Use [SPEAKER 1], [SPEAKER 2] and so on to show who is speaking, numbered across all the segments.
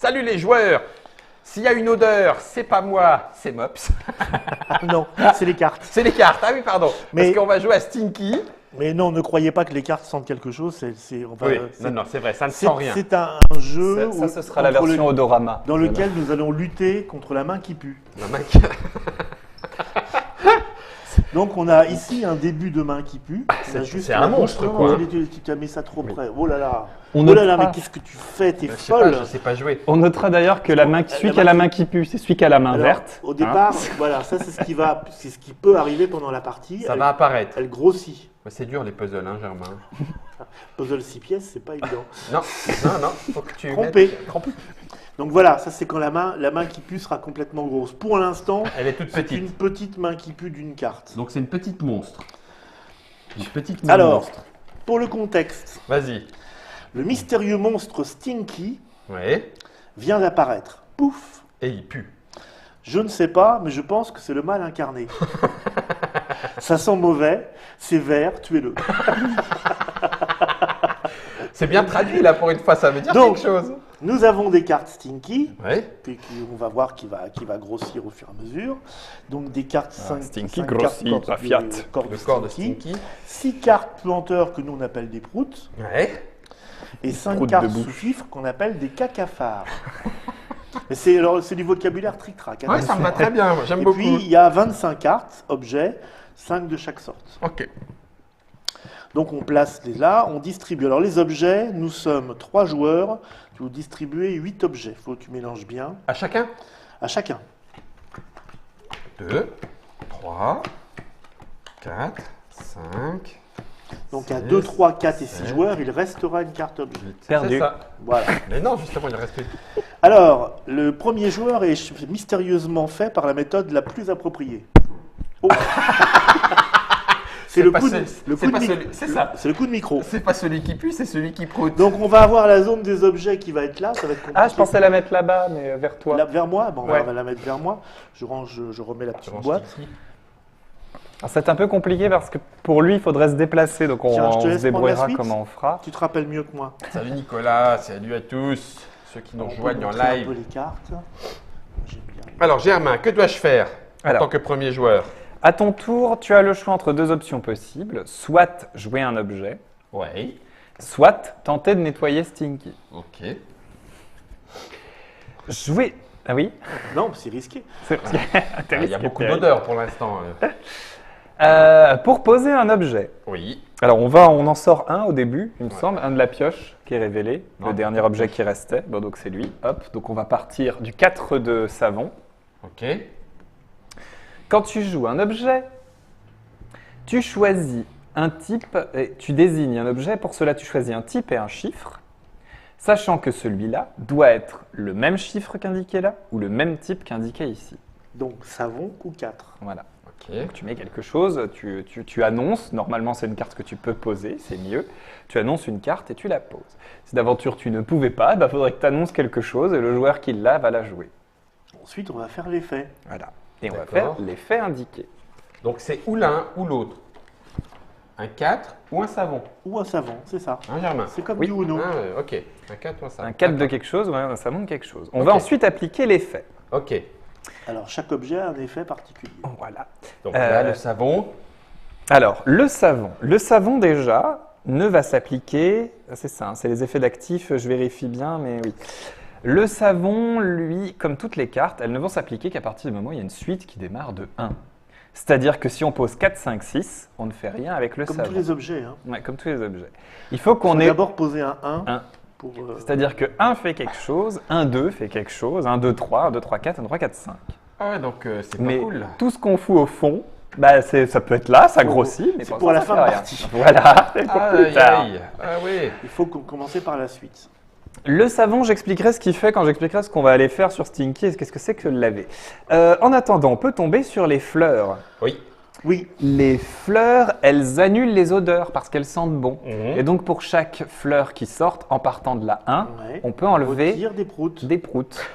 [SPEAKER 1] Salut les joueurs. S'il y a une odeur, c'est pas moi, c'est Mops.
[SPEAKER 2] Non, c'est les cartes.
[SPEAKER 1] C'est les cartes. Ah oui, pardon.
[SPEAKER 2] Mais-
[SPEAKER 1] Parce qu'on va jouer à Stinky.
[SPEAKER 2] Mais non, ne croyez pas que les cartes sentent quelque chose.
[SPEAKER 1] Non, c'est vrai, ça ne
[SPEAKER 2] C'est
[SPEAKER 1] sent rien.
[SPEAKER 2] c'est un jeu
[SPEAKER 3] Ça, ce sera la
[SPEAKER 2] contre
[SPEAKER 3] version odorama.
[SPEAKER 2] dans lequel nous allons lutter contre la main qui pue.
[SPEAKER 1] La main
[SPEAKER 2] Donc on a ici un début de main qui pue. On a juste
[SPEAKER 1] c'est un
[SPEAKER 2] la
[SPEAKER 1] monstre,
[SPEAKER 2] bouche.
[SPEAKER 1] quoi.
[SPEAKER 2] Tu as mis ça trop près. Oh là là.
[SPEAKER 3] On
[SPEAKER 2] Oh là là,
[SPEAKER 3] notera-
[SPEAKER 2] mais qu'est-ce que tu fais? T'es
[SPEAKER 1] Je sais
[SPEAKER 2] folle.
[SPEAKER 1] pas, je sais pas jouer.
[SPEAKER 3] On notera d'ailleurs que celui qui a la main qui pue, c'est celui qui a la main
[SPEAKER 2] Alors,
[SPEAKER 3] verte.
[SPEAKER 2] au départ, voilà, ça c'est ce qui peut arriver pendant la partie.
[SPEAKER 1] Ça va apparaître.
[SPEAKER 2] Elle grossit.
[SPEAKER 1] Ouais, c'est dur les puzzles, hein, Germain.
[SPEAKER 2] Puzzle 6 pièces, c'est pas évident.
[SPEAKER 1] Non, faut que tu
[SPEAKER 2] Trompé.
[SPEAKER 1] mettes- Trompé.
[SPEAKER 2] Donc voilà, ça c'est quand la main qui pue sera complètement grosse. Pour l'instant,
[SPEAKER 1] Elle est toute
[SPEAKER 2] c'est
[SPEAKER 1] petite.
[SPEAKER 2] une petite main qui pue d'une carte.
[SPEAKER 1] Donc c'est une petite monstre. Une petite main
[SPEAKER 2] Alors,
[SPEAKER 1] monstre.
[SPEAKER 2] pour le contexte,
[SPEAKER 1] Vas-y.
[SPEAKER 2] le mystérieux monstre Stinky
[SPEAKER 1] Ouais.
[SPEAKER 2] vient d'apparaître. Pouf!
[SPEAKER 1] Et il pue.
[SPEAKER 2] Je ne sais pas, mais je pense que c'est le mal incarné. Ça sent mauvais, c'est vert, tuez-le.
[SPEAKER 1] C'est bien traduit là pour une fois, ça veut dire
[SPEAKER 2] Donc,
[SPEAKER 1] quelque chose.
[SPEAKER 2] Nous avons des cartes Stinky,
[SPEAKER 1] Ouais.
[SPEAKER 2] puis on va voir qui va grossir au fur et à mesure. Donc des cartes 5
[SPEAKER 3] Stinky grossit, pas Fiat.
[SPEAKER 1] Le corps de Stinky.
[SPEAKER 2] 6 cartes planteurs que nous on appelle des proutes,
[SPEAKER 1] Ouais.
[SPEAKER 2] et 5
[SPEAKER 3] Proutes
[SPEAKER 2] cartes
[SPEAKER 3] de bouche.
[SPEAKER 2] sous-fifres qu'on appelle des cacafards. Mais c'est du vocabulaire tric-trac. hein.
[SPEAKER 1] Ouais, ça me va très bien, j'aime
[SPEAKER 2] Et
[SPEAKER 1] beaucoup.
[SPEAKER 2] puis il y a 25 cartes, objets, 5 de chaque sorte.
[SPEAKER 1] Ok.
[SPEAKER 2] Donc on place les là, on distribue. Alors les objets, nous sommes 3 joueurs, vous distribuez 8 objets. Il faut que tu mélanges bien
[SPEAKER 1] À chacun
[SPEAKER 2] à chacun.
[SPEAKER 1] 2, 3, 4, 5.
[SPEAKER 2] Donc à
[SPEAKER 1] 6,
[SPEAKER 2] 2, 3, 4 et 6
[SPEAKER 1] 7,
[SPEAKER 2] joueurs, il restera une carte objet.
[SPEAKER 3] Perdu.
[SPEAKER 1] C'est ça.
[SPEAKER 2] Voilà.
[SPEAKER 1] Mais non, justement, il reste une.
[SPEAKER 2] Alors, le premier joueur est mystérieusement fait par la méthode la plus appropriée. Oh. C'est le
[SPEAKER 1] pas
[SPEAKER 2] coup
[SPEAKER 1] ce-
[SPEAKER 2] de, le
[SPEAKER 1] c'est
[SPEAKER 2] coup de
[SPEAKER 1] pas
[SPEAKER 2] mi-
[SPEAKER 1] celui- c'est ça.
[SPEAKER 2] C'est le coup de micro.
[SPEAKER 1] C'est pas celui qui pue, c'est celui qui proute.
[SPEAKER 2] Donc on va avoir la zone des objets qui va être là, ça va être compliqué.
[SPEAKER 3] Ah, je pensais la mettre là-bas, mais vers toi.
[SPEAKER 2] Là, vers moi, bon,
[SPEAKER 3] Ouais.
[SPEAKER 2] on va la mettre vers moi. Je remets la
[SPEAKER 1] Tu
[SPEAKER 2] petite
[SPEAKER 1] ranges
[SPEAKER 2] boîte.
[SPEAKER 1] ici.
[SPEAKER 3] Alors, c'est un peu compliqué parce que pour lui, il faudrait se déplacer. Donc on,
[SPEAKER 2] Tiens, je te
[SPEAKER 3] on
[SPEAKER 2] laisse
[SPEAKER 3] se
[SPEAKER 2] prendre la
[SPEAKER 3] débrouillera
[SPEAKER 2] suite.
[SPEAKER 3] comment on fera.
[SPEAKER 2] Tu te rappelles mieux que moi.
[SPEAKER 1] Salut Nicolas, salut à tous, ceux qui nous
[SPEAKER 2] On peut
[SPEAKER 1] rejoignent en
[SPEAKER 2] montrer un
[SPEAKER 1] live.
[SPEAKER 2] peu les cartes. J'aime bien.
[SPEAKER 1] Alors Germain, que dois-je faire en
[SPEAKER 3] Alors.
[SPEAKER 1] tant que premier joueur?
[SPEAKER 3] À ton tour, tu as le choix entre deux options possibles. Soit jouer un objet,
[SPEAKER 1] Ouais.
[SPEAKER 3] soit tenter de nettoyer Stinky.
[SPEAKER 1] Ok.
[SPEAKER 3] Jouer. Ah oui.
[SPEAKER 2] Non, c'est risqué.
[SPEAKER 3] C'est-
[SPEAKER 1] Il y a beaucoup d'odeurs pour l'instant.
[SPEAKER 3] Pour poser un objet.
[SPEAKER 1] Oui.
[SPEAKER 3] Alors on en sort un au début, il me semble, un de la pioche qui est révélé,
[SPEAKER 1] Non.
[SPEAKER 3] le dernier objet qui restait. Bon, donc c'est lui. Hop. Donc on va partir du 4 de savon.
[SPEAKER 1] Ok.
[SPEAKER 3] Quand tu joues un objet, tu choisis un type et tu désignes un objet. Pour cela, tu choisis un type et un chiffre, sachant que celui-là doit être le même chiffre qu'indiqué là ou le même type qu'indiqué ici.
[SPEAKER 2] Donc savon ou 4.
[SPEAKER 3] Voilà.
[SPEAKER 1] Ok.
[SPEAKER 3] Donc, tu mets quelque chose, tu annonces, normalement c'est une carte que tu peux poser, c'est mieux. Tu annonces une carte et tu la poses. Si d'aventure tu ne pouvais pas, il faudrait que tu annonces quelque chose et le joueur qui l'a va la jouer.
[SPEAKER 2] Ensuite, on va faire l'effet.
[SPEAKER 3] Voilà. Et on va
[SPEAKER 1] D'accord.
[SPEAKER 3] faire l'effet indiqué.
[SPEAKER 1] Donc c'est ou l'un ou l'autre. Un 4 ou un savon.
[SPEAKER 2] Ou un savon, c'est ça.
[SPEAKER 1] Hein Germain?
[SPEAKER 2] C'est comme
[SPEAKER 3] Oui.
[SPEAKER 2] du Uno.
[SPEAKER 1] Ah, ok. Un 4 ou un savon.
[SPEAKER 3] Un 4 de
[SPEAKER 1] D'accord.
[SPEAKER 3] quelque chose ou un savon de quelque chose. On
[SPEAKER 1] Ok.
[SPEAKER 3] va ensuite appliquer l'effet.
[SPEAKER 1] Ok.
[SPEAKER 2] Alors, chaque objet a un effet particulier.
[SPEAKER 3] Voilà.
[SPEAKER 1] Donc là, le savon.
[SPEAKER 3] Alors, le savon. Le savon, déjà, ne va s'appliquer. C'est ça, hein, c'est les effets d'actifs, je vérifie bien, mais oui. Le savon, lui, comme toutes les cartes, elles ne vont s'appliquer qu'à partir du moment où il y a une suite qui démarre de 1. C'est-à-dire que si on pose 4, 5, 6, on ne fait rien avec le
[SPEAKER 2] Comme
[SPEAKER 3] savon.
[SPEAKER 2] tous les objets. Hein.
[SPEAKER 3] Ouais, comme tous les objets. Il faut qu'on
[SPEAKER 2] On
[SPEAKER 3] ait.
[SPEAKER 2] d'abord poser un 1.
[SPEAKER 3] Un.
[SPEAKER 2] Pour,
[SPEAKER 3] C'est-à-dire que 1 fait quelque chose, 1, 2 fait quelque chose, 1, 2, 3, 1, 2, 3, 4, 1, 2, 3, 4, 5.
[SPEAKER 1] Ah ouais, donc c'est pas
[SPEAKER 3] Mais
[SPEAKER 1] cool.
[SPEAKER 3] tout ce qu'on fout au fond, bah, ça peut être là, ça grossit, mais
[SPEAKER 2] c'est
[SPEAKER 3] pour
[SPEAKER 2] pour
[SPEAKER 3] l'instant,
[SPEAKER 2] la
[SPEAKER 3] ça
[SPEAKER 2] fin
[SPEAKER 3] fait
[SPEAKER 2] de
[SPEAKER 3] rien.
[SPEAKER 2] partie.
[SPEAKER 3] Voilà, c'est pour plus
[SPEAKER 1] Aïe,
[SPEAKER 3] tard.
[SPEAKER 1] aïe. Ah oui.
[SPEAKER 2] Il faut commencer par la suite.
[SPEAKER 3] Le savon, j'expliquerai ce qu'il fait quand j'expliquerai ce qu'on va aller faire sur Stinky et qu'est-ce que c'est que le laver. En attendant, on peut tomber sur les fleurs.
[SPEAKER 1] Oui.
[SPEAKER 2] Oui,
[SPEAKER 3] Les fleurs, elles annulent les odeurs parce qu'elles sentent bon.
[SPEAKER 1] Mhm.
[SPEAKER 3] Et donc pour chaque fleur qui sort, en partant de la 1,
[SPEAKER 2] ouais.
[SPEAKER 3] on peut enlever
[SPEAKER 2] Retire des proutes.
[SPEAKER 3] des proutes.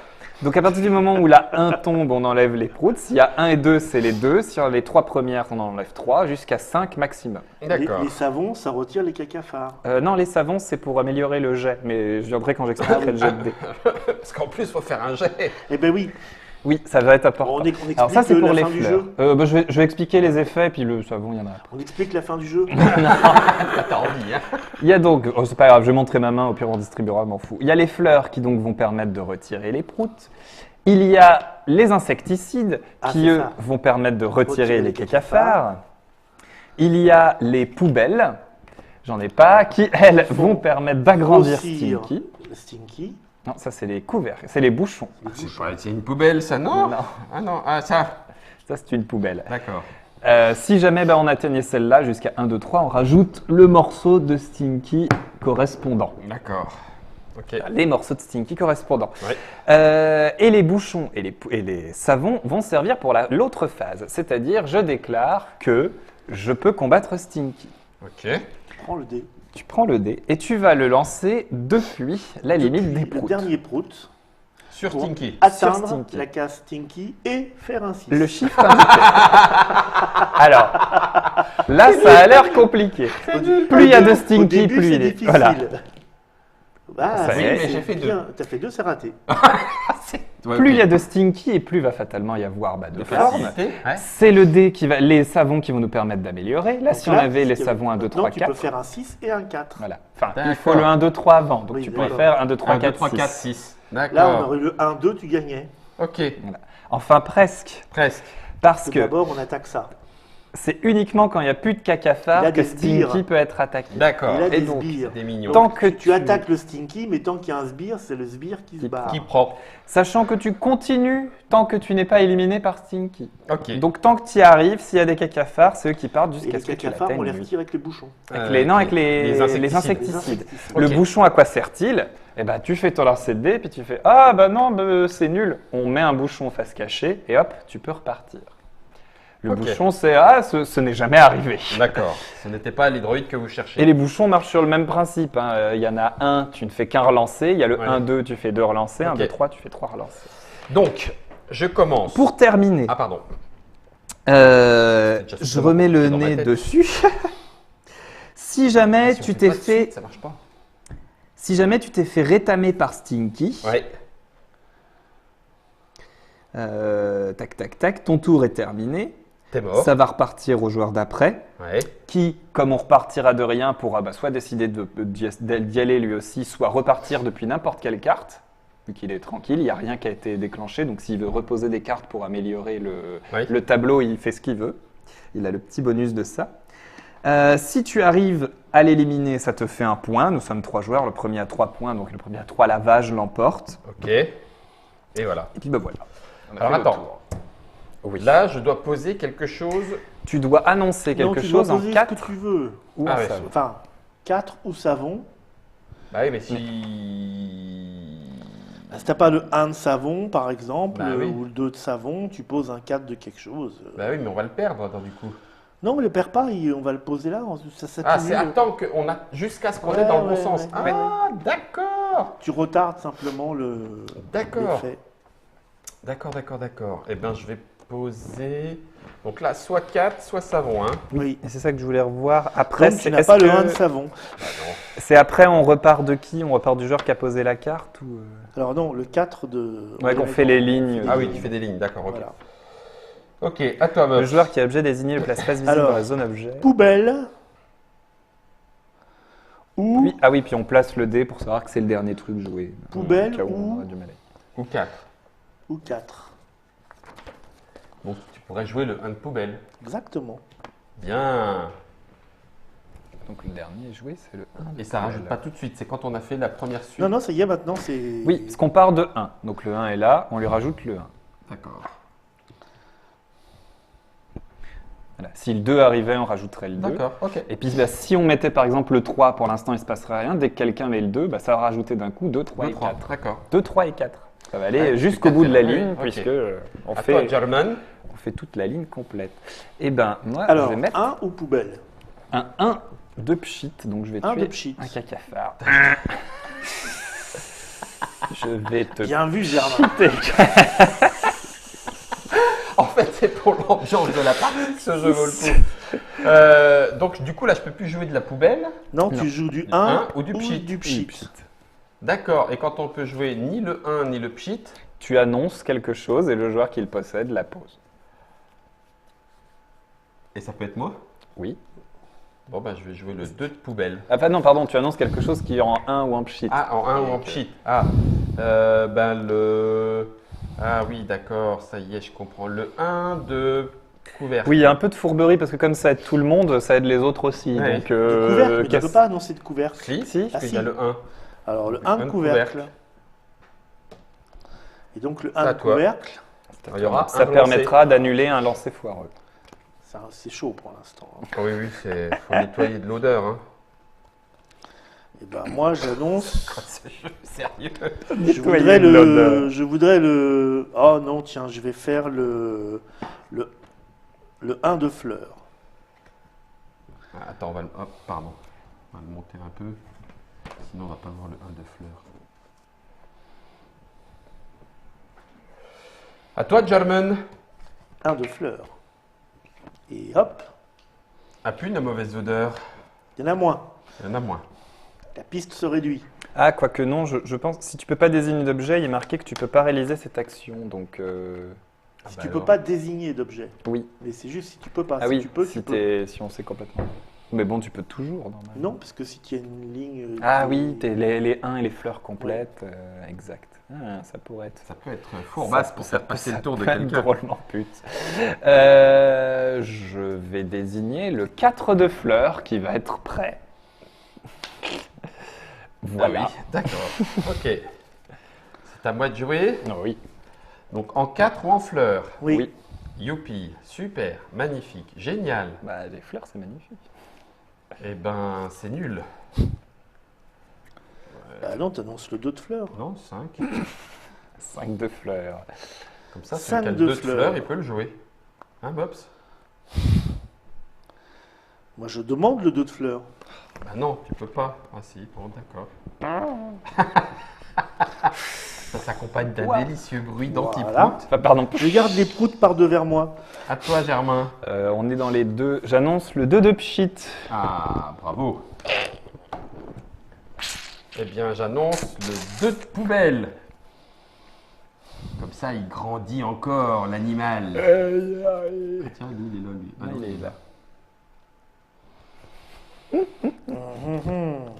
[SPEAKER 3] Donc à partir du moment où la 1 tombe, on enlève les proutes. S'il y a 1 et 2, c'est les 2. Sur les 3 premières, on en enlève 3, jusqu'à 5 maximum.
[SPEAKER 1] D'accord.
[SPEAKER 2] Les savons, ça retire les cacafards.
[SPEAKER 3] Non, les savons, c'est pour améliorer le jet. Mais je viendrai quand j'expliquerai le jet de dés.
[SPEAKER 1] Parce qu'en plus, il faut faire un jet.
[SPEAKER 2] Eh ben oui,
[SPEAKER 3] Oui, ça va être important.
[SPEAKER 2] on explique
[SPEAKER 3] Alors ça, c'est pour
[SPEAKER 2] la
[SPEAKER 3] les
[SPEAKER 2] fin du
[SPEAKER 3] fleurs.
[SPEAKER 2] jeu.
[SPEAKER 3] Je vais expliquer les effets, puis le savon, il y en a après.
[SPEAKER 2] On explique la fin du jeu.
[SPEAKER 1] T'as envie, hein.
[SPEAKER 3] Il y a donc, c'est pas grave, je vais montrer ma main, au pire on distribuera, je m'en fous. Il y a les fleurs qui donc vont permettre de retirer les proutes. Il y a les insecticides qui,
[SPEAKER 2] c'est
[SPEAKER 3] eux,
[SPEAKER 2] ça.
[SPEAKER 3] vont permettre de retirer
[SPEAKER 2] Retirer
[SPEAKER 3] les
[SPEAKER 2] les
[SPEAKER 3] cacafards. Il y a les poubelles, j'en ai pas, qui, elles, vont permettre d'agrandir
[SPEAKER 2] Grossir
[SPEAKER 3] Stinky.
[SPEAKER 2] le Stinky.
[SPEAKER 3] Non, ça c'est les couverts, c'est les bouchons.
[SPEAKER 1] C'est une poubelle, ça, non?
[SPEAKER 3] Non.
[SPEAKER 1] Ah non, ah ça.
[SPEAKER 3] Ça c'est une poubelle.
[SPEAKER 1] D'accord.
[SPEAKER 3] Si jamais on atteignait celle-là jusqu'à 1, 2, 3, on rajoute le morceau de Stinky correspondant.
[SPEAKER 1] D'accord. Ok.
[SPEAKER 3] Les morceaux de Stinky correspondants.
[SPEAKER 1] Ouais.
[SPEAKER 3] Et les bouchons et les savons vont servir pour l'autre phase. C'est-à-dire, je déclare que je peux combattre Stinky.
[SPEAKER 1] Ok.
[SPEAKER 2] Prends le dé.
[SPEAKER 3] Tu prends le dé et tu vas le lancer depuis la limite des
[SPEAKER 2] Le
[SPEAKER 3] proutes.
[SPEAKER 2] dernier prout
[SPEAKER 1] Sur
[SPEAKER 2] pour
[SPEAKER 1] Stinky.
[SPEAKER 2] atteindre
[SPEAKER 3] Stinky.
[SPEAKER 2] la case Stinky et faire un 6.
[SPEAKER 3] Le chiffre indiqué. Alors, là, ça a l'air compliqué. Plus il y a de
[SPEAKER 2] Au
[SPEAKER 3] Stinky,
[SPEAKER 2] début,
[SPEAKER 3] plus
[SPEAKER 2] c'est
[SPEAKER 3] il est.
[SPEAKER 2] difficile.
[SPEAKER 3] Voilà.
[SPEAKER 2] Ah,
[SPEAKER 3] Ça
[SPEAKER 2] oui,
[SPEAKER 3] y est,
[SPEAKER 1] mais j'ai fait deux.
[SPEAKER 2] T'as fait 2, c'est raté.
[SPEAKER 1] Ouais,
[SPEAKER 3] Plus
[SPEAKER 1] ok.
[SPEAKER 3] il y a de Stinky et plus va fatalement y avoir de
[SPEAKER 1] De
[SPEAKER 3] forme.
[SPEAKER 1] facilité. Ouais.
[SPEAKER 3] C'est le dé qui va, les savons qui vont nous permettre d'améliorer. Là,
[SPEAKER 2] Donc
[SPEAKER 3] si on
[SPEAKER 2] là,
[SPEAKER 3] avait les
[SPEAKER 2] si-
[SPEAKER 3] savons 1, 2, 3,
[SPEAKER 2] maintenant, tu
[SPEAKER 3] 4.
[SPEAKER 2] peux faire un 6 et un 4.
[SPEAKER 3] Voilà. Enfin, il
[SPEAKER 1] D'accord.
[SPEAKER 3] faut le 1, 2, 3 avant. Donc
[SPEAKER 2] Oui,
[SPEAKER 3] tu
[SPEAKER 2] d'accord.
[SPEAKER 3] préfères 1, 2, 3,
[SPEAKER 1] 1, 2,
[SPEAKER 3] 4,
[SPEAKER 1] 3, 4,
[SPEAKER 3] 6.
[SPEAKER 1] 6.
[SPEAKER 2] Là, on
[SPEAKER 1] D'accord.
[SPEAKER 2] aurait eu le 1, 2, tu gagnais.
[SPEAKER 1] Ok.
[SPEAKER 3] Voilà. Enfin, presque.
[SPEAKER 1] Presque.
[SPEAKER 3] Parce
[SPEAKER 2] Tout
[SPEAKER 3] que
[SPEAKER 2] d'abord, on attaque ça.
[SPEAKER 3] c'est uniquement quand il n'y a plus de
[SPEAKER 2] Il
[SPEAKER 3] cacafards
[SPEAKER 2] a
[SPEAKER 3] que
[SPEAKER 2] des sbires.
[SPEAKER 3] Stinky peut être attaqué.
[SPEAKER 1] D'accord.
[SPEAKER 2] Il a
[SPEAKER 3] Et
[SPEAKER 2] des
[SPEAKER 3] donc,
[SPEAKER 2] sbires.
[SPEAKER 1] Des mignons.
[SPEAKER 3] Tant que
[SPEAKER 2] Tu attaques le Stinky, mais tant qu'il y a un sbire, c'est le sbire qui se barre.
[SPEAKER 1] Qui prend.
[SPEAKER 3] Sachant que tu continues tant que tu n'es pas éliminé par Stinky.
[SPEAKER 1] Ok.
[SPEAKER 3] Donc tant que tu y arrives, s'il y a des cacafards, c'est eux qui partent
[SPEAKER 2] Et
[SPEAKER 3] jusqu'à
[SPEAKER 2] les
[SPEAKER 3] ce que tu
[SPEAKER 2] cacafards, on les
[SPEAKER 3] l'atteignes.
[SPEAKER 2] retire avec les bouchons.
[SPEAKER 3] Avec les, non, avec les
[SPEAKER 1] insecticides.
[SPEAKER 3] insecticides.
[SPEAKER 1] Ok.
[SPEAKER 3] Le bouchon, à quoi sert-il? Eh ben, tu fais ton lancer de dés, puis tu fais ah bah non, bah, c'est nul. On met un bouchon face cachée et hop, tu peux repartir. Le
[SPEAKER 1] Ok.
[SPEAKER 3] bouchon, c'est ah, ce n'est jamais arrivé.
[SPEAKER 1] D'accord. Ce n'était pas l'hydroïde que vous cherchez.
[SPEAKER 3] Et les bouchons marchent sur le même principe. Hein. Il y en a un, tu ne fais qu'un relancer. Il y a le
[SPEAKER 1] Ouais.
[SPEAKER 3] 1, 2, tu fais 2 relancers. 1,
[SPEAKER 1] Ok.
[SPEAKER 3] 2, 3, tu fais 3 relancers.
[SPEAKER 1] Donc, je commence.
[SPEAKER 3] Pour terminer,
[SPEAKER 1] Ah, pardon. déjà
[SPEAKER 3] je remets le
[SPEAKER 1] dans ma
[SPEAKER 3] nez
[SPEAKER 1] tête.
[SPEAKER 3] dessus. Si jamais
[SPEAKER 1] Si on
[SPEAKER 3] tu
[SPEAKER 1] fait
[SPEAKER 3] t'es
[SPEAKER 1] pas de
[SPEAKER 3] fait,
[SPEAKER 1] suite, ça marche pas.
[SPEAKER 3] si jamais tu t'es fait rétamer par Stinky,
[SPEAKER 1] Ouais.
[SPEAKER 3] tac tac tac, ton tour est terminé.
[SPEAKER 1] T'es mort.
[SPEAKER 3] Ça va repartir au joueur d'après,
[SPEAKER 1] Ouais.
[SPEAKER 3] qui, comme on repartira de rien, pourra soit décider d'y aller lui aussi, soit repartir depuis n'importe quelle carte, vu qu'il est tranquille, il n'y a rien qui a été déclenché, donc s'il veut reposer des cartes pour améliorer
[SPEAKER 1] Oui.
[SPEAKER 3] le tableau, il fait ce qu'il veut. Il a le petit bonus de ça. Si tu arrives à l'éliminer, ça te fait un point. Nous sommes 3 joueurs, le premier a 3 points, donc le premier à 3 lavages l'emporte.
[SPEAKER 1] Ok. Et voilà.
[SPEAKER 3] Et puis ben voilà. On a
[SPEAKER 1] Alors
[SPEAKER 3] fait le
[SPEAKER 1] attends.
[SPEAKER 3] tour.
[SPEAKER 1] Oui. Là, je dois poser quelque chose.
[SPEAKER 3] Tu dois annoncer
[SPEAKER 2] Non,
[SPEAKER 3] quelque
[SPEAKER 2] tu dois
[SPEAKER 3] chose en
[SPEAKER 2] poser
[SPEAKER 3] 4
[SPEAKER 2] ce que tu veux.
[SPEAKER 3] ou
[SPEAKER 1] Ah
[SPEAKER 3] en
[SPEAKER 1] ouais.
[SPEAKER 3] savon.
[SPEAKER 2] Enfin, 4 ou savon.
[SPEAKER 1] Bah oui, mais si.
[SPEAKER 2] Si t'as pas le 1 de savon, par exemple,
[SPEAKER 1] Bah oui.
[SPEAKER 2] ou le 2 de savon, tu poses un 4 de quelque chose.
[SPEAKER 1] Bah oui, mais on va le perdre attends, du coup.
[SPEAKER 2] Non, on le perd pas, on va le poser là. Ça
[SPEAKER 1] Ah, c'est
[SPEAKER 2] s'accumule.
[SPEAKER 1] attends qu'on a jusqu'à ce qu'on
[SPEAKER 2] Ouais,
[SPEAKER 1] est dans le bon
[SPEAKER 2] ouais,
[SPEAKER 1] sens.
[SPEAKER 2] ouais.
[SPEAKER 1] Ah, d'accord.
[SPEAKER 2] Tu retardes simplement le
[SPEAKER 1] D'accord.
[SPEAKER 2] l'effet.
[SPEAKER 1] D'accord, d'accord, d'accord. Eh bien, je vais poser. Donc là, soit 4, soit savon. Hein.
[SPEAKER 2] Oui.
[SPEAKER 3] Et c'est ça que je voulais revoir. Après,
[SPEAKER 2] Donc, tu n'as pas le 1 de savon.
[SPEAKER 1] Ah non.
[SPEAKER 3] c'est après, on repart de qui? On repart du joueur qui a posé la carte ou
[SPEAKER 2] Alors non, le 4 de...
[SPEAKER 3] Ouais, qu'on fait les lignes.
[SPEAKER 1] Ah oui, tu fais des lignes, d'accord, ok.
[SPEAKER 2] Voilà.
[SPEAKER 1] Ok, à toi,
[SPEAKER 3] Le
[SPEAKER 1] meuf.
[SPEAKER 3] joueur qui a objet désigné le place face visible
[SPEAKER 2] Alors,
[SPEAKER 3] dans la zone objet.
[SPEAKER 2] Poubelle. Ou
[SPEAKER 3] Puis, ah oui, puis on place le dé pour savoir que c'est le dernier truc joué.
[SPEAKER 2] Poubelle
[SPEAKER 3] Au cas où on
[SPEAKER 2] ou-
[SPEAKER 3] aura du mal.
[SPEAKER 1] Ou 4.
[SPEAKER 2] ou 4.
[SPEAKER 1] Donc tu pourrais jouer le 1 de poubelle.
[SPEAKER 2] Exactement.
[SPEAKER 1] Bien.
[SPEAKER 3] Donc le dernier joué, c'est le 1.
[SPEAKER 1] Et ça rajoute pas tout de suite, c'est quand on a fait la première suite.
[SPEAKER 2] Non, non, ça y est, maintenant, c'est...
[SPEAKER 3] Oui, parce qu'on part de 1. Donc le 1 est là, on lui rajoute le 1.
[SPEAKER 1] D'accord.
[SPEAKER 3] Voilà. Si le 2 arrivait, on rajouterait le 2.
[SPEAKER 1] D'accord, ok.
[SPEAKER 3] Et puis bah, si on mettait par exemple le 3, pour l'instant il ne se passerait rien. Dès que quelqu'un met le 2, bah, ça va rajouter d'un coup 2, 3
[SPEAKER 1] 2,
[SPEAKER 3] et
[SPEAKER 1] 3,
[SPEAKER 3] 4.
[SPEAKER 1] d'accord.
[SPEAKER 3] 2, 3 et 4. Ça va aller
[SPEAKER 1] Ouais,
[SPEAKER 3] jusqu'au
[SPEAKER 1] c'est
[SPEAKER 3] bout de la
[SPEAKER 1] quatre,
[SPEAKER 3] ligne,
[SPEAKER 1] ok.
[SPEAKER 3] puisque on
[SPEAKER 1] À
[SPEAKER 3] fait,
[SPEAKER 1] toi, German.
[SPEAKER 3] on fait toute la ligne complète. Et ben moi, je
[SPEAKER 2] Alors,
[SPEAKER 3] vais mettre
[SPEAKER 2] 1 ou poubelle?
[SPEAKER 3] un 1 de pchit, donc je vais
[SPEAKER 2] Un de
[SPEAKER 3] tuer
[SPEAKER 2] pchit.
[SPEAKER 3] un cacafard. Je vais te
[SPEAKER 2] Bien vu, Germain.
[SPEAKER 1] En fait, c'est pour l'ambiance de la partie que ce jeu vaut le coup. Donc, du coup, là, je peux plus jouer de la poubelle.
[SPEAKER 2] Non,
[SPEAKER 3] Non.
[SPEAKER 2] tu joues du
[SPEAKER 1] Un
[SPEAKER 2] 1
[SPEAKER 1] ou du pchit.
[SPEAKER 2] du pchit.
[SPEAKER 1] D'accord. Et quand on peut jouer ni le 1 ni le pchit,
[SPEAKER 3] Tu annonces quelque chose et le joueur qui le possède la pose.
[SPEAKER 1] et ça peut être moi.
[SPEAKER 3] Oui.
[SPEAKER 1] Bon, bah, je vais jouer le 2 de poubelle.
[SPEAKER 3] Ah, non, pardon, tu annonces quelque chose qui est en 1 ou en pchit.
[SPEAKER 1] Ah, en 1 ou en pchit. Ah, ben le. Ah oui, d'accord, ça y est, je comprends. Le 1 de couvercle.
[SPEAKER 3] Oui, il y a un peu de fourberie parce que comme ça aide tout le monde, ça aide les autres aussi.
[SPEAKER 1] Ouais.
[SPEAKER 3] Donc,
[SPEAKER 2] De couvercle, mais tu ne
[SPEAKER 3] qu'est-ce-
[SPEAKER 2] peux pas annoncer de couvercle.
[SPEAKER 1] Si,
[SPEAKER 3] Si.
[SPEAKER 1] parce qu'il
[SPEAKER 2] si.
[SPEAKER 1] y a le 1.
[SPEAKER 2] Alors, le
[SPEAKER 1] Le
[SPEAKER 2] 1
[SPEAKER 1] un
[SPEAKER 2] de
[SPEAKER 1] de
[SPEAKER 2] couvercle.
[SPEAKER 1] couvercle.
[SPEAKER 2] Et donc, le
[SPEAKER 1] C'est
[SPEAKER 2] 1
[SPEAKER 1] à
[SPEAKER 2] de
[SPEAKER 1] toi.
[SPEAKER 2] couvercle,
[SPEAKER 1] Il y aura
[SPEAKER 3] ça
[SPEAKER 1] un
[SPEAKER 3] permettra d'annuler un lancer foireux.
[SPEAKER 2] c'est chaud pour l'instant. Hein.
[SPEAKER 1] Oui, oui, il faut nettoyer de l'odeur. Hein.
[SPEAKER 2] Et ben, moi, j'annonce.
[SPEAKER 1] Ce jeu est sérieux.
[SPEAKER 3] Nettoyer de l'odeur.
[SPEAKER 2] Je voudrais le. Oh non, tiens, je vais faire le 1 de fleurs.
[SPEAKER 1] Ah, attends, on va le. Hop, pardon. On va le monter un peu. Sinon, on va pas voir le 1 de fleurs. À toi, German.
[SPEAKER 2] 1 de fleurs. Et hop,
[SPEAKER 1] Appuie la mauvaise odeur.
[SPEAKER 2] il y en a moins.
[SPEAKER 1] Il y en a moins.
[SPEAKER 2] La piste se réduit.
[SPEAKER 3] Ah, quoique non, je pense si tu peux pas désigner d'objet, il est marqué que tu peux pas réaliser cette action. Donc,
[SPEAKER 1] Ah,
[SPEAKER 2] Si
[SPEAKER 1] bah
[SPEAKER 2] tu peux
[SPEAKER 1] alors.
[SPEAKER 2] pas désigner d'objet.
[SPEAKER 3] oui.
[SPEAKER 2] Mais c'est juste si tu peux pas.
[SPEAKER 3] Ah
[SPEAKER 2] si
[SPEAKER 3] oui,
[SPEAKER 2] tu peux,
[SPEAKER 3] si,
[SPEAKER 2] tu peux.
[SPEAKER 3] si on sait complètement. Mais bon, tu peux toujours, normalement.
[SPEAKER 2] Non, parce que si tu as une ligne.
[SPEAKER 3] Ah
[SPEAKER 2] qui-
[SPEAKER 3] oui, les 1 et les fleurs complètes, exact. Ah, ça pourrait être.
[SPEAKER 1] Ça peut être fourbasse pour faire passer le tour de quelqu'un.
[SPEAKER 3] Drôlement pute. Je vais désigner le 4 de fleurs qui va être prêt. Voilà.
[SPEAKER 1] Ah oui, d'accord. Ok. C'est à moi de jouer.
[SPEAKER 3] Ah oui.
[SPEAKER 1] Donc en 4 ou en fleurs.
[SPEAKER 2] Oui.
[SPEAKER 1] Youpi, super, magnifique, génial.
[SPEAKER 3] Bah, les fleurs, c'est magnifique.
[SPEAKER 1] Eh ben, c'est nul.
[SPEAKER 2] Bah non, tu annonces le 2 de fleurs.
[SPEAKER 1] Non, 5.
[SPEAKER 3] 5 de fleurs.
[SPEAKER 1] Comme ça,
[SPEAKER 2] Cinq
[SPEAKER 1] celui qui a le
[SPEAKER 2] de
[SPEAKER 1] 2 de
[SPEAKER 2] fleurs.
[SPEAKER 1] fleurs, il peut le jouer. Hein, Bobs?
[SPEAKER 2] Moi, je demande le 2 de fleurs.
[SPEAKER 1] Bah non, tu peux pas. Ah si, bon, d'accord. Ça s'accompagne d'un
[SPEAKER 3] Ouah.
[SPEAKER 1] délicieux bruit
[SPEAKER 2] Voilà.
[SPEAKER 1] d'antiprout.
[SPEAKER 3] Ah, pardon.
[SPEAKER 2] Je garde les proutes par devers moi.
[SPEAKER 1] À toi, Germain.
[SPEAKER 3] On est dans les 2. J'annonce le 2 de pchit.
[SPEAKER 1] Ah, bravo. Eh bien, j'annonce le 2 de poubelle. Comme ça, il grandit encore, l'animal. Ah, tiens, lui, il est là, lui. Ah, non,
[SPEAKER 3] Il est là.
[SPEAKER 1] Bizarre,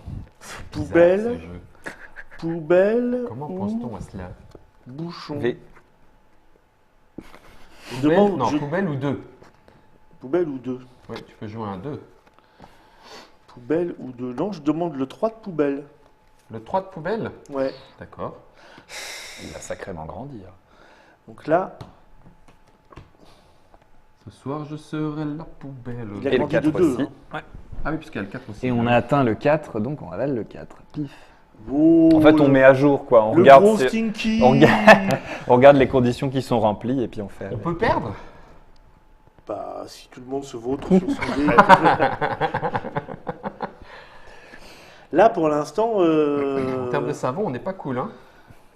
[SPEAKER 2] Poubelle,
[SPEAKER 1] ce jeu.
[SPEAKER 2] poubelle.
[SPEAKER 1] Comment
[SPEAKER 2] ou
[SPEAKER 1] pense-t-on à cela?
[SPEAKER 2] Bouchon.
[SPEAKER 3] V.
[SPEAKER 2] Je
[SPEAKER 1] Poubelle,
[SPEAKER 2] demande-
[SPEAKER 1] non,
[SPEAKER 2] je-
[SPEAKER 1] poubelle ou 2.
[SPEAKER 2] Poubelle ou 2.
[SPEAKER 1] Oui, tu peux jouer un 2.
[SPEAKER 2] Poubelle ou 2. Non, je demande le 3 de poubelle.
[SPEAKER 1] Le 3 de poubelle?
[SPEAKER 2] Ouais.
[SPEAKER 1] D'accord.
[SPEAKER 3] Il va sacrément grandir.
[SPEAKER 2] Donc là,
[SPEAKER 1] Ce soir, je serai la poubelle.
[SPEAKER 2] Il a
[SPEAKER 3] Et le
[SPEAKER 2] grandi
[SPEAKER 3] 4
[SPEAKER 2] de deux,
[SPEAKER 3] aussi.
[SPEAKER 2] hein.
[SPEAKER 3] Ouais.
[SPEAKER 1] Ah oui, puisqu'il y a le 4 aussi.
[SPEAKER 3] Et on a atteint le 4, donc on avale le 4. Pif.
[SPEAKER 2] oh,
[SPEAKER 3] En fait, on met à jour, quoi. On
[SPEAKER 2] le
[SPEAKER 3] regarde,
[SPEAKER 2] gros
[SPEAKER 3] si-
[SPEAKER 2] stinky.
[SPEAKER 3] on on regarde les conditions qui sont remplies et puis on fait.
[SPEAKER 1] On
[SPEAKER 3] avec.
[SPEAKER 1] peut perdre?
[SPEAKER 2] Bah, si tout le monde se vautre sur son dé. Là, pour l'instant,
[SPEAKER 1] En termes de savon, on n'est pas cool, hein?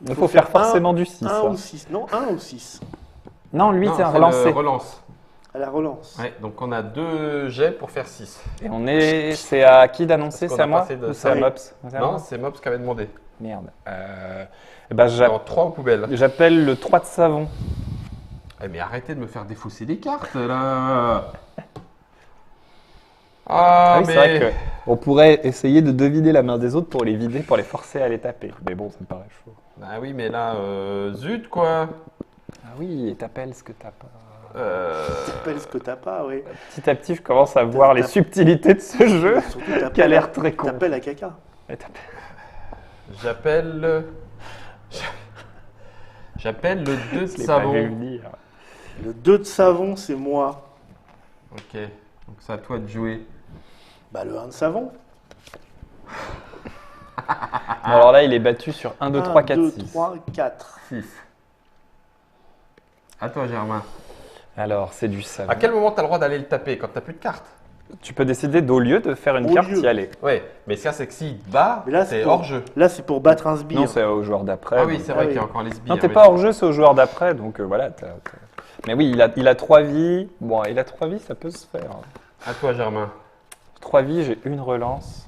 [SPEAKER 3] Il faut faire forcément du 6.
[SPEAKER 2] 1 ou 6. Non, 1 ou 6.
[SPEAKER 3] Non, lui,
[SPEAKER 1] Non,
[SPEAKER 3] c'est un
[SPEAKER 1] le
[SPEAKER 3] relancé.
[SPEAKER 1] relance.
[SPEAKER 2] À la relance.
[SPEAKER 1] Ouais, donc on a 2 jets pour faire 6.
[SPEAKER 3] Et on est. C'est à qui d'annoncer?
[SPEAKER 1] Parce qu'on
[SPEAKER 3] C'est à
[SPEAKER 1] a
[SPEAKER 3] moi
[SPEAKER 1] passé de
[SPEAKER 3] ou c'est à
[SPEAKER 2] ça.
[SPEAKER 3] Mops? C'est à
[SPEAKER 1] Non,
[SPEAKER 3] moi
[SPEAKER 1] c'est Mobs qui avait demandé.
[SPEAKER 3] Merde. Eh ben,
[SPEAKER 1] Dans 3 aux poubelles.
[SPEAKER 3] j'appelle le 3 de savon.
[SPEAKER 1] Eh mais arrêtez de me faire défausser les cartes, là. Ah,
[SPEAKER 3] oui, c'est
[SPEAKER 1] mais...
[SPEAKER 3] vrai qu'on pourrait essayer de deviner la main des autres pour les vider, pour les forcer à les taper. Mais bon, ça me paraît chaud.
[SPEAKER 1] Ah oui, mais là, zut, quoi.
[SPEAKER 3] Ah oui, et t'appelles ce que t'as pas.
[SPEAKER 2] T'appelles ce que t'as pas, oui.
[SPEAKER 3] Petit à petit, je commence à voir les subtilités de ce jeu
[SPEAKER 2] Surtout,
[SPEAKER 3] qui a
[SPEAKER 2] t'appelles
[SPEAKER 3] l'air très con.
[SPEAKER 2] T'appelles à caca.
[SPEAKER 3] Et t'appelles-
[SPEAKER 1] J'appelle... J'appelle le 2 de
[SPEAKER 3] Je l'ai pas vu
[SPEAKER 1] savon.
[SPEAKER 3] venir.
[SPEAKER 2] Le 2 de savon, c'est moi.
[SPEAKER 1] Ok, donc c'est à toi de jouer.
[SPEAKER 2] Bah, le 1 de savon.
[SPEAKER 3] Bon, alors là, il est battu sur 1, 2, 3, 4,
[SPEAKER 2] 2,
[SPEAKER 3] 6.
[SPEAKER 2] 3, 4.
[SPEAKER 1] 6. À toi, Germain.
[SPEAKER 3] Alors, c'est du savon.
[SPEAKER 1] À quel moment tu as le droit d'aller le taper? Quand tu n'as plus de cartes?
[SPEAKER 3] Tu peux décider d'au lieu de faire une
[SPEAKER 2] Au
[SPEAKER 3] carte,
[SPEAKER 2] lieu.
[SPEAKER 3] y aller.
[SPEAKER 1] Ouais, mais ça, c'est que s'il te bat,
[SPEAKER 2] Mais là,
[SPEAKER 1] c'est
[SPEAKER 2] pour-
[SPEAKER 1] hors jeu.
[SPEAKER 2] Là, c'est pour battre un sbire.
[SPEAKER 3] Non, c'est au joueur d'après.
[SPEAKER 1] Ah oui,
[SPEAKER 3] donc-
[SPEAKER 1] c'est vrai
[SPEAKER 2] Ah
[SPEAKER 1] qu'il y a
[SPEAKER 2] oui.
[SPEAKER 1] encore les sbires.
[SPEAKER 3] Non, t'es
[SPEAKER 1] mais-
[SPEAKER 3] pas hors jeu, c'est au joueur d'après, donc voilà. Mais oui, il a 3 vies. Bon, il a 3 vies, ça peut se faire.
[SPEAKER 1] À toi, Germain.
[SPEAKER 3] 3 vies, j'ai une relance.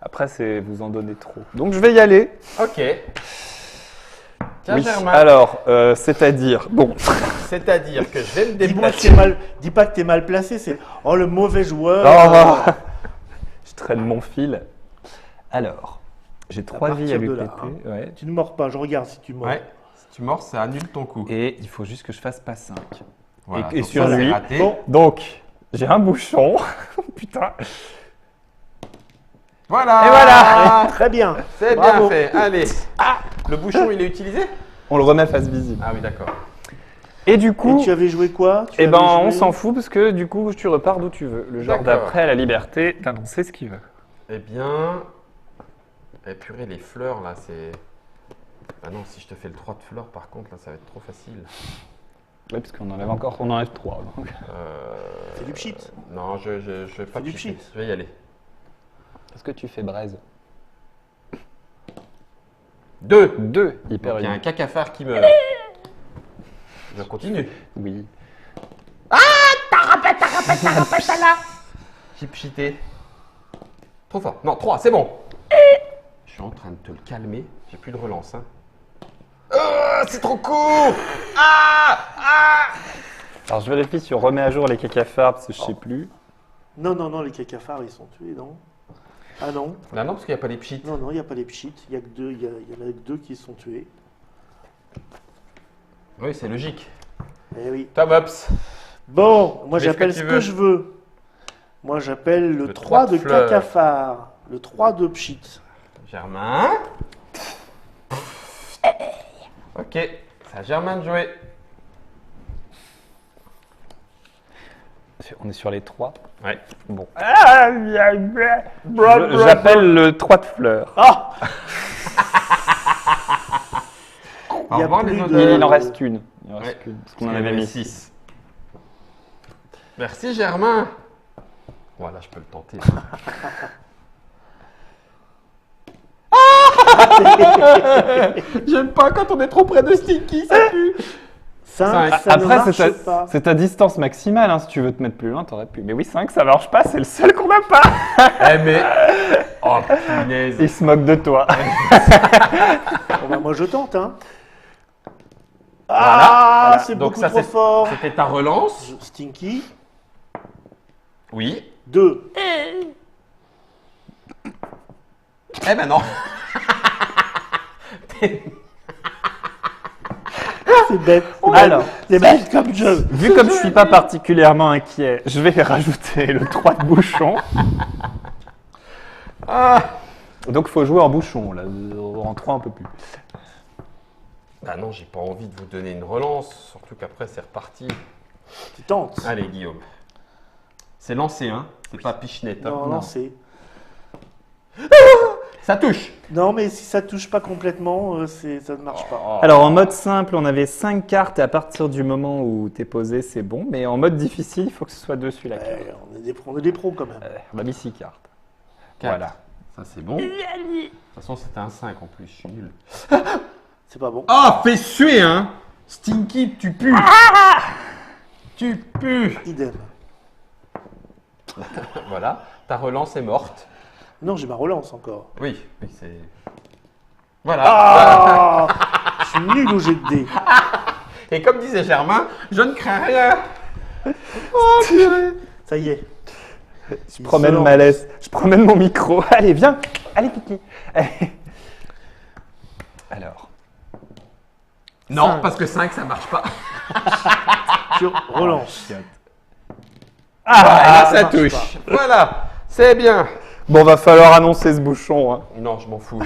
[SPEAKER 3] Après, c'est vous en donnez trop. Donc je vais y aller.
[SPEAKER 1] Ok. Tiens,
[SPEAKER 3] Oui.
[SPEAKER 1] Germain.
[SPEAKER 3] Alors, c'est-à-dire, bon,
[SPEAKER 1] C'est-à-dire que je vais me
[SPEAKER 2] Dis-moi que
[SPEAKER 1] déplacer.
[SPEAKER 2] t'es mal... Dis pas que t'es mal placé, c'est « Oh, le mauvais joueur
[SPEAKER 3] Oh, je traîne mon fil. Alors, j'ai 3 vies à
[SPEAKER 2] partir
[SPEAKER 3] lui
[SPEAKER 2] de là,
[SPEAKER 3] péter. Ouais.
[SPEAKER 2] Tu ne mords pas, je regarde si tu mords.
[SPEAKER 1] Ouais. Si tu mords, ça annule ton coup.
[SPEAKER 3] Et il faut juste que je fasse pas 5.
[SPEAKER 1] Voilà,
[SPEAKER 3] et
[SPEAKER 1] donc
[SPEAKER 3] sur
[SPEAKER 1] ça, c'est
[SPEAKER 3] lui-
[SPEAKER 1] raté.
[SPEAKER 2] Bon,
[SPEAKER 3] Donc, j'ai un bouchon. Putain.
[SPEAKER 1] Voilà.
[SPEAKER 3] Et voilà.
[SPEAKER 2] très bien.
[SPEAKER 1] C'est
[SPEAKER 2] Bravo.
[SPEAKER 1] bien fait. Allez. Ah, le bouchon, il est utilisé?
[SPEAKER 3] On le remet face visible.
[SPEAKER 1] Ah oui, d'accord.
[SPEAKER 3] Et du coup,
[SPEAKER 2] Et tu avais joué quoi?
[SPEAKER 3] eh ben, on s'en fout parce que du coup, tu repars d'où tu veux. Le joueur
[SPEAKER 1] D'accord.
[SPEAKER 3] d'après a la liberté d'annoncer ce qu'il veut.
[SPEAKER 1] Eh bien. Eh purée, les fleurs là, c'est. Ah non, si je te fais le 3 de fleurs, par contre, là, ça va être trop facile.
[SPEAKER 3] Oui, parce qu'on en avait encore, on en enlève 3. Donc.
[SPEAKER 2] C'est du pchit.
[SPEAKER 1] Non, je vais pas
[SPEAKER 2] du
[SPEAKER 1] pchiter.
[SPEAKER 2] pchit.
[SPEAKER 1] Je vais y aller.
[SPEAKER 3] Est-ce que tu fais braise
[SPEAKER 1] 2.
[SPEAKER 3] 2, hyper
[SPEAKER 1] Il y a un
[SPEAKER 3] unique.
[SPEAKER 1] cacafard qui meurt. Je continue.
[SPEAKER 3] Oui.
[SPEAKER 1] J'ai pchité. Trop fort. Non, 3, c'est bon. Je suis en train de te le calmer. J'ai plus de relance. Hein. C'est trop court.
[SPEAKER 3] Alors je vérifie si on remet à jour les cacafards parce que je sais plus.
[SPEAKER 2] Non, non, non, les cacafards, ils sont tués, non? Ah non,
[SPEAKER 1] Là, non, parce qu'il n'y a pas les pchits.
[SPEAKER 2] non, non, il n'y a pas les pchits. Il y a que deux, il y en a que deux qui sont tués.
[SPEAKER 1] Oui, c'est logique.
[SPEAKER 2] Eh oui.
[SPEAKER 1] Tom Ups.
[SPEAKER 2] Bon, moi
[SPEAKER 1] Fais ce que
[SPEAKER 2] j'appelle
[SPEAKER 1] tu
[SPEAKER 2] ce
[SPEAKER 1] veux.
[SPEAKER 2] que je veux. Moi j'appelle le
[SPEAKER 1] Le
[SPEAKER 2] 3
[SPEAKER 1] 3
[SPEAKER 2] de
[SPEAKER 1] de fleurs.
[SPEAKER 2] cacafard. Le 3 de pchit.
[SPEAKER 1] Germain. Ok, c'est à Germain de jouer.
[SPEAKER 3] On est sur les 3.
[SPEAKER 1] Ouais.
[SPEAKER 3] Bon. J'appelle le 3 de fleurs.
[SPEAKER 2] Ah!
[SPEAKER 1] Au
[SPEAKER 2] Il y a
[SPEAKER 1] revoir
[SPEAKER 2] plus
[SPEAKER 1] les
[SPEAKER 2] de-
[SPEAKER 1] autres.
[SPEAKER 3] Il en reste une. Il en reste
[SPEAKER 1] Ouais.
[SPEAKER 3] qu'une, parce qu'on en avait mis 6.
[SPEAKER 1] 6. Merci Germain. Voilà, je peux le tenter. J'aime pas quand on est trop près de Stinky, ça pue.
[SPEAKER 2] 5, ça ne
[SPEAKER 3] Après,
[SPEAKER 2] marche
[SPEAKER 3] c'est
[SPEAKER 2] pas.
[SPEAKER 3] ta distance maximale. Hein. Si tu veux te mettre plus loin, t'aurais pu. Mais oui, 5, ça marche pas. C'est le seul qu'on n'a pas.
[SPEAKER 1] Eh mais... Oh punaise.
[SPEAKER 3] Il se moque de toi.
[SPEAKER 2] Bon, bah, moi je tente, hein. Ah,
[SPEAKER 1] Voilà.
[SPEAKER 2] c'est
[SPEAKER 1] Donc
[SPEAKER 2] beaucoup
[SPEAKER 1] ça,
[SPEAKER 2] trop
[SPEAKER 1] c'est-
[SPEAKER 2] fort.
[SPEAKER 1] C'était ta relance.
[SPEAKER 2] Stinky.
[SPEAKER 1] Oui.
[SPEAKER 2] 2.
[SPEAKER 1] Eh ben non.
[SPEAKER 2] C'est bête.
[SPEAKER 3] Alors,
[SPEAKER 2] c'est bête comme jeu.
[SPEAKER 3] vu comme je suis pas particulièrement inquiet, je vais rajouter le 3 de bouchon.
[SPEAKER 1] Ah.
[SPEAKER 3] Donc, faut jouer en bouchon. Là. En 3, un peu plus.
[SPEAKER 1] Bah non, j'ai pas envie de vous donner une relance, surtout qu'après c'est reparti.
[SPEAKER 2] Tu tentes.
[SPEAKER 1] Allez Guillaume. C'est lancé, hein. C'est pas pichenette. Hein.
[SPEAKER 2] Non, non, c'est.
[SPEAKER 1] Ça touche.
[SPEAKER 2] Non, mais si ça touche pas complètement, ça ne marche pas.
[SPEAKER 3] Alors, en mode simple, on avait 5 cartes et à partir du moment où t'es posé, c'est bon. Mais en mode difficile, il faut que ce soit dessus la carte.
[SPEAKER 2] On est des pros quand même.
[SPEAKER 3] On a mis 6 cartes.
[SPEAKER 1] Quatre.
[SPEAKER 3] Voilà.
[SPEAKER 1] Ça c'est bon. De toute façon, c'était un 5 en plus, je suis nul.
[SPEAKER 2] C'est pas bon.
[SPEAKER 1] Ah, fais suer, hein. Stinky, tu pues. Tu pues.
[SPEAKER 2] Idem.
[SPEAKER 1] Voilà, ta relance est morte.
[SPEAKER 2] Non, j'ai ma relance encore.
[SPEAKER 1] Oui, oui, c'est... Voilà.
[SPEAKER 2] Ah! Je suis nul au jet de dés.
[SPEAKER 1] Et comme disait Germain, je ne crains rien. Oh, purée.
[SPEAKER 2] Ça y est.
[SPEAKER 3] Je promène ma laisse. Je promène mon micro. Allez, viens. Allez, Kiki. Allez. Alors.
[SPEAKER 1] Non,
[SPEAKER 2] Cinq.
[SPEAKER 1] parce que 5, ça marche pas.
[SPEAKER 2] Tu relances.
[SPEAKER 1] Ah,
[SPEAKER 2] ça
[SPEAKER 1] ça
[SPEAKER 2] marche
[SPEAKER 1] touche. Voilà, c'est bien.
[SPEAKER 3] Bon, va falloir annoncer ce bouchon. Hein.
[SPEAKER 1] Non, je m'en fous.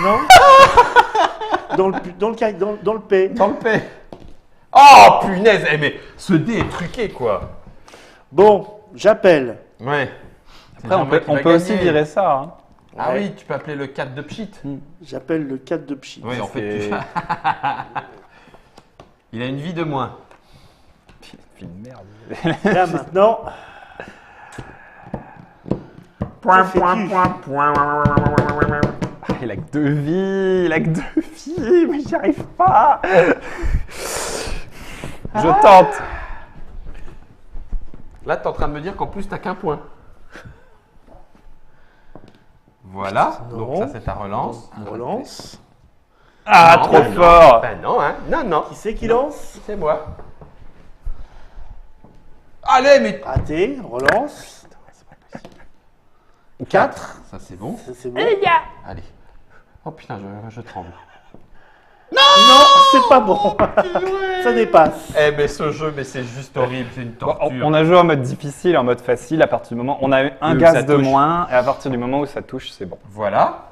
[SPEAKER 2] Non? Dans le P.
[SPEAKER 1] Dans le paix. Oh, punaise. Eh, mais ce dé est truqué, quoi.
[SPEAKER 2] Bon, j'appelle.
[SPEAKER 1] Ouais.
[SPEAKER 3] Après, on peut aussi virer ça. Hein.
[SPEAKER 1] Ah
[SPEAKER 2] Ouais.
[SPEAKER 1] oui, tu peux appeler le 4 de pchit.
[SPEAKER 2] J'appelle le 4 de pchit.
[SPEAKER 1] Oui, en fait,
[SPEAKER 3] C'est-
[SPEAKER 1] il a une vie de moins.
[SPEAKER 3] une merde.
[SPEAKER 2] Là, maintenant,
[SPEAKER 1] Point,
[SPEAKER 2] fais-tu
[SPEAKER 1] point, point, point.
[SPEAKER 3] Ah, il a que 2 vies, il a que 2 vies, mais j'y arrive pas. Je tente.
[SPEAKER 1] Là, t'es en train de me dire qu'en plus, t'as qu'un point. Voilà,
[SPEAKER 2] Non.
[SPEAKER 1] donc ça, c'est ta relance.
[SPEAKER 2] on relance.
[SPEAKER 3] Ah,
[SPEAKER 1] Non,
[SPEAKER 3] trop
[SPEAKER 1] ben non.
[SPEAKER 3] fort.
[SPEAKER 1] Ben non, hein. Non, non.
[SPEAKER 2] Qui c'est qui lance?
[SPEAKER 1] C'est moi. Allez, mais...
[SPEAKER 2] Raté, relance. 4.
[SPEAKER 1] Ça, c'est bon.
[SPEAKER 2] Ça, c'est bon.
[SPEAKER 1] Allez. Oh putain, je tremble.
[SPEAKER 2] Non, c'est pas bon. Ça dépasse.
[SPEAKER 1] Eh ben ce jeu, mais c'est juste horrible, c'est une
[SPEAKER 3] Bon,
[SPEAKER 1] torture.
[SPEAKER 3] on a joué en mode difficile, en mode facile, à partir du moment où on a eu un
[SPEAKER 1] Où
[SPEAKER 3] gaz
[SPEAKER 1] ça
[SPEAKER 3] de
[SPEAKER 1] touche.
[SPEAKER 3] moins, et à partir du moment où ça touche, c'est bon.
[SPEAKER 1] Voilà,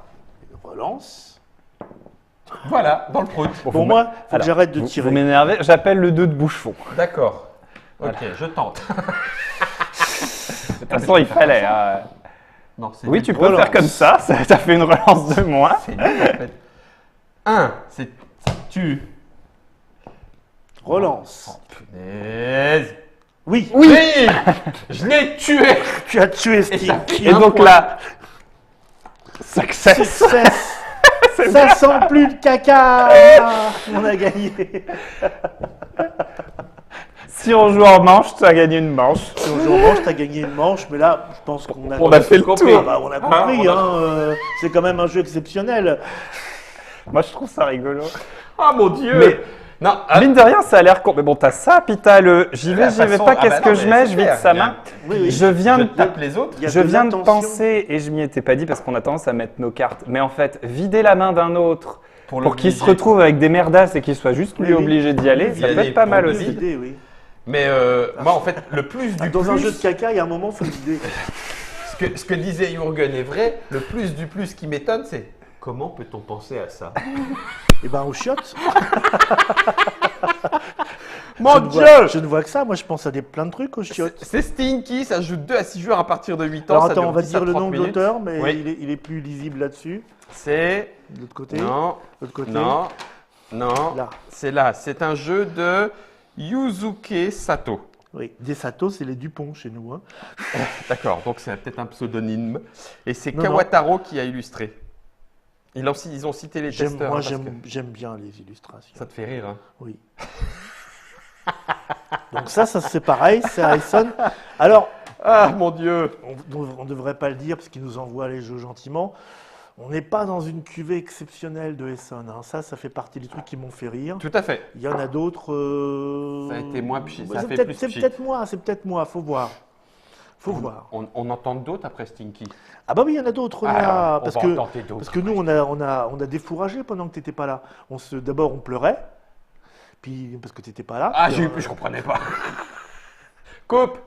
[SPEAKER 2] Relance.
[SPEAKER 1] voilà, dans le prout.
[SPEAKER 2] Bon, moi, faut que
[SPEAKER 3] Alors,
[SPEAKER 2] j'arrête de
[SPEAKER 3] vous
[SPEAKER 2] tirer.
[SPEAKER 3] m'énervez, j'appelle le 2 de bouche-fond.
[SPEAKER 1] D'accord. Ok, je tente.
[SPEAKER 3] De toute façon, il fallait. Hein.
[SPEAKER 1] Non, c'est
[SPEAKER 3] Oui,
[SPEAKER 1] nul.
[SPEAKER 3] tu peux
[SPEAKER 2] relance.
[SPEAKER 3] faire comme ça, ça fait une relance de moins.
[SPEAKER 1] C'est nul en fait. 1, c'est tu.
[SPEAKER 2] Relance.
[SPEAKER 1] Oh punaise.
[SPEAKER 2] Oui.
[SPEAKER 1] Oui, je l'ai tué.
[SPEAKER 2] Tu as tué
[SPEAKER 1] ça
[SPEAKER 2] Stinky.
[SPEAKER 1] fait
[SPEAKER 3] Et
[SPEAKER 1] un
[SPEAKER 3] donc
[SPEAKER 1] point.
[SPEAKER 3] là, success.
[SPEAKER 2] Success. Ça sent plus le caca. On a gagné.
[SPEAKER 3] Si on joue en manche, tu as gagné une manche.
[SPEAKER 2] Si on joue en manche, t'as gagné une manche, mais là, je pense qu'on a...
[SPEAKER 3] On a fait le
[SPEAKER 1] compris.
[SPEAKER 3] tour.
[SPEAKER 2] Ah bah, on a compris,
[SPEAKER 1] on a-
[SPEAKER 2] hein, c'est quand même un jeu exceptionnel.
[SPEAKER 3] Moi, je trouve ça rigolo.
[SPEAKER 1] Oh mon dieu.
[SPEAKER 3] Mais-
[SPEAKER 1] non,
[SPEAKER 3] Mine de rien, ça a l'air con. Mais bon, t'as ça, puis t'as le j'y vais,
[SPEAKER 1] la
[SPEAKER 3] j'y vais
[SPEAKER 1] façon-
[SPEAKER 3] pas,
[SPEAKER 1] ah
[SPEAKER 3] qu'est-ce
[SPEAKER 1] bah
[SPEAKER 3] que
[SPEAKER 1] non,
[SPEAKER 3] je
[SPEAKER 1] mais
[SPEAKER 3] mets,
[SPEAKER 1] c'est
[SPEAKER 3] je vide
[SPEAKER 1] clair,
[SPEAKER 3] sa
[SPEAKER 1] il y a-
[SPEAKER 3] main.
[SPEAKER 2] Oui, oui.
[SPEAKER 3] Je viens
[SPEAKER 1] je
[SPEAKER 3] de
[SPEAKER 1] tape les autres.
[SPEAKER 2] Il y a
[SPEAKER 3] Je
[SPEAKER 2] de
[SPEAKER 3] viens de
[SPEAKER 2] l'attention.
[SPEAKER 3] penser, et je m'y étais pas dit parce qu'on a tendance à mettre nos cartes, mais en fait, vider la main d'un autre pour qu'il se
[SPEAKER 1] l'obliger.
[SPEAKER 3] retrouve avec des merdasses et qu'il soit juste lui
[SPEAKER 2] Oui, oui.
[SPEAKER 3] obligé d'y aller,
[SPEAKER 2] Oui,
[SPEAKER 3] ça
[SPEAKER 1] d'y
[SPEAKER 3] peut
[SPEAKER 1] aller
[SPEAKER 3] être pas
[SPEAKER 1] pour
[SPEAKER 3] mal
[SPEAKER 1] le
[SPEAKER 3] aussi.
[SPEAKER 2] Idée, oui.
[SPEAKER 1] Mais moi en fait, le plus du
[SPEAKER 2] Dans
[SPEAKER 1] plus,
[SPEAKER 2] un jeu de caca, il y a un moment, il faut l'idée.
[SPEAKER 1] ce que disait Jürgen est vrai, le plus du plus qui m'étonne, c'est comment peut-on penser à ça?
[SPEAKER 2] Et ben, au chiottes.
[SPEAKER 1] Mon
[SPEAKER 2] je ne vois- je ne vois que ça. Moi, je pense à plein de trucs aux chiottes.
[SPEAKER 1] C'est Stinky, ça joue 2 à 6 joueurs à partir de 8 ans.
[SPEAKER 2] Alors
[SPEAKER 1] ça
[SPEAKER 2] attends,
[SPEAKER 1] dure
[SPEAKER 2] on va
[SPEAKER 1] 10 à
[SPEAKER 2] dire le
[SPEAKER 1] 30
[SPEAKER 2] nom de
[SPEAKER 1] minutes.
[SPEAKER 2] l'auteur, mais
[SPEAKER 1] Oui.
[SPEAKER 2] il est plus lisible là-dessus.
[SPEAKER 1] C'est...
[SPEAKER 2] De l'autre côté.
[SPEAKER 1] Non,
[SPEAKER 2] De l'autre côté.
[SPEAKER 1] non, non.
[SPEAKER 2] Là.
[SPEAKER 1] C'est là. C'est un jeu de Yuzuke Sato.
[SPEAKER 2] Oui. Desato, c'est les Dupont chez nous. Hein.
[SPEAKER 1] D'accord, donc c'est peut-être un pseudonyme. Et c'est
[SPEAKER 2] Non,
[SPEAKER 1] Kawataro qui a illustré. Ils ont cité les testeurs.
[SPEAKER 2] Moi,
[SPEAKER 1] hein, parce que
[SPEAKER 2] j'aime bien les illustrations.
[SPEAKER 1] ça te fait rire, hein.
[SPEAKER 2] Oui. Donc ça c'est pareil, c'est Harrison. Alors,
[SPEAKER 1] Ah mon Dieu.
[SPEAKER 2] on ne devrait pas le dire parce qu'il nous envoie les jeux gentiment. On n'est pas dans une cuvée exceptionnelle de Essonne. Hein. Ça fait partie des trucs qui m'ont fait rire.
[SPEAKER 1] Tout à fait.
[SPEAKER 2] Il y en a d'autres.
[SPEAKER 1] Ça a été moins pchi, ça a
[SPEAKER 2] c'est
[SPEAKER 1] fait
[SPEAKER 2] peut-être-
[SPEAKER 1] plus
[SPEAKER 2] C'est
[SPEAKER 1] pchi.
[SPEAKER 2] peut-être moi, faut voir. Faut voir.
[SPEAKER 1] On entend d'autres après Stinky.
[SPEAKER 2] Ah bah oui, il y en a d'autres.
[SPEAKER 1] Ah,
[SPEAKER 2] parce
[SPEAKER 1] on va
[SPEAKER 2] que
[SPEAKER 1] en tenter d'autres.
[SPEAKER 2] Parce que nous, on a défouragé pendant que tu n'étais pas là. D'abord, on pleurait, puis parce que tu n'étais pas là.
[SPEAKER 1] Ah,
[SPEAKER 2] Puis,
[SPEAKER 1] je comprenais pas. Coupe.